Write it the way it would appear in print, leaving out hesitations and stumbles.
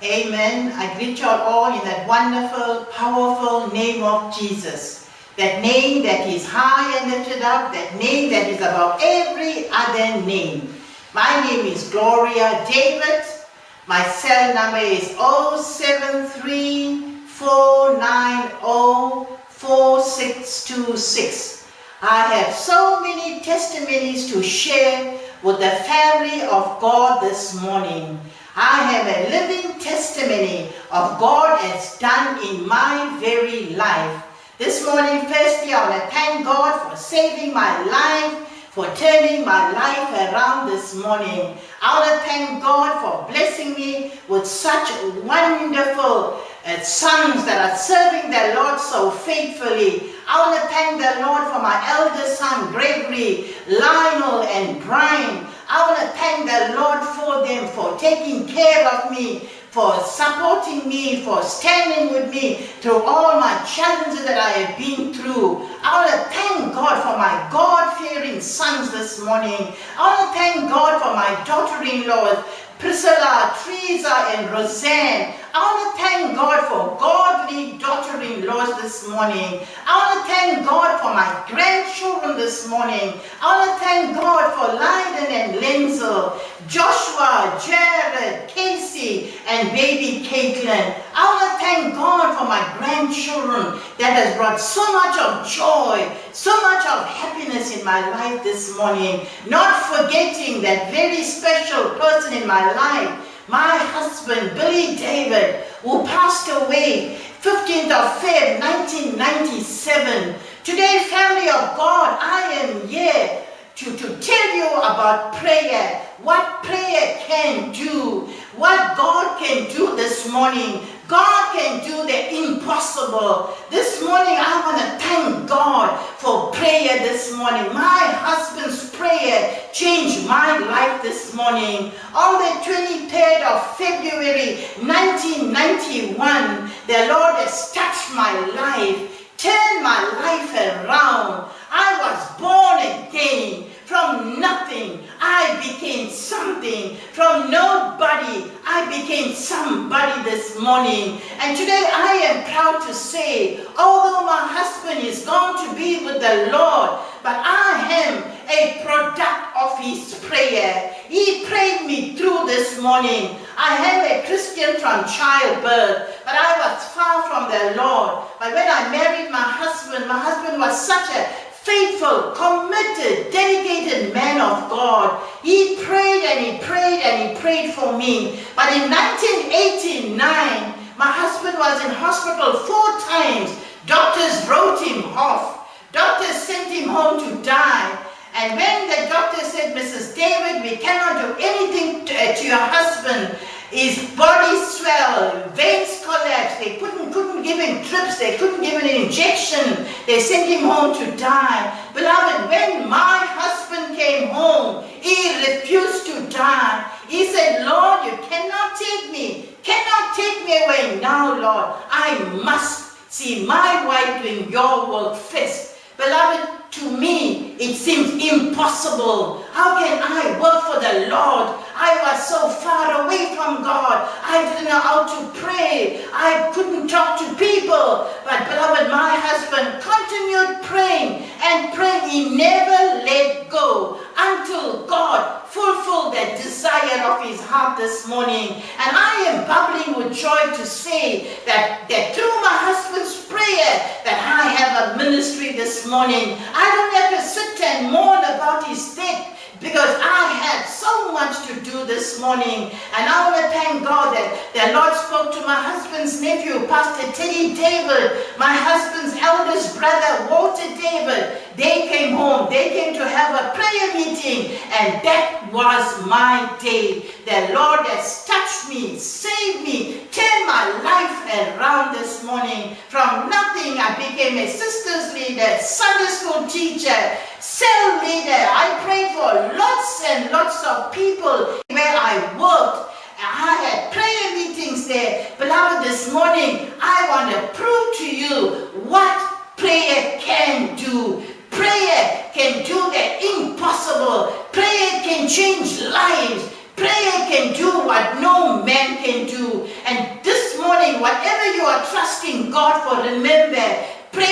Amen. I greet you all in that wonderful, powerful name of Jesus. That name that is high and lifted up, that name that is above every other name. My name is Gloria David. My cell number is 073-490-4626. I have so many testimonies to share with the family of God this morning. I have a living testimony of God has done in my very life. This morning, firstly, I want to thank God for saving my life, for turning my life around this morning. I want to thank God for blessing me with such wonderful sons that are serving the Lord so faithfully. I want to thank the Lord for my eldest son, Gregory, Lionel, and Brian. I want to thank the Lord for them, for taking care of me, for supporting me, for standing with me through all my challenges that I have been through. I want to thank God for my God-fearing sons this morning. I want to thank God for my daughter-in-laws, Priscilla, Teresa, and Roseanne. I want to thank God for godly daughter-in-laws this morning. I want to thank God for my grandchildren this morning. I want to thank God for Lyden and Lenzel, Joshua, Jared, Casey, and baby Caitlin. I want to thank God for my grandchildren that has brought so much of joy, so much of happiness in my life this morning. Not forgetting that very special person in my life, my husband, Billy David, who passed away 15th of February 1997. Today, family of God, I am here to tell you about prayer, what prayer can do, what God can do this morning. God can do the impossible. This morning, I want to thank God for prayer this morning. My husband's prayer changed my life this morning. On the 23rd of February 1991, the Lord has touched my life, turned my life around. I was born again. From nothing, I became something. From nobody, I became somebody this morning. And today I am proud to say, although my husband is going to be with the Lord, but I am a product of his prayer. He prayed me through this morning. I am a Christian from childbirth, but I was far from the Lord. But when I married my husband was such a faithful, committed, dedicated man of God. He prayed and he prayed and he prayed for me. But in 1989, my husband was in hospital 4 times. Doctors wrote him off. Doctors sent him home to die. And when the doctor said, Mrs. David, we cannot do anything to your husband, his body swelled, veins collapsed, they couldn't give him trips, they couldn't give him an injection, they sent him home to die. Beloved, when my husband came home, he refused to die. He said, Lord, you cannot take me away now, Lord. I must see my wife doing your work first. Beloved, to me, it seems impossible. How can I work for the Lord? I was so far away from God. I didn't know how to pray. I couldn't talk to people. But beloved, my husband continued praying and praying. He never let go until God fulfilled that desire of his heart this morning. And I am bubbling with joy to say that through my husband's prayer that I have a ministry this morning. I don't have to sit and mourn about his death, because I had so much to do this morning. And I want to thank God that the Lord spoke to my husband's nephew, Pastor Teddy David, my husband's eldest brother, Walter David. They came home. They came to have a prayer meeting, and that was my day. The Lord has touched me, saved me, turned my life around this morning. From nothing, I became a sisters leader, Sunday school teacher, cell leader. I prayed for lots and lots of people where I worked. I had prayer meetings there. Beloved, this morning, I want to prove to you what prayer can do. Prayer can do the impossible. Prayer can change lives. Prayer can do what no man can do. And morning, whatever you are trusting God for, remember, pray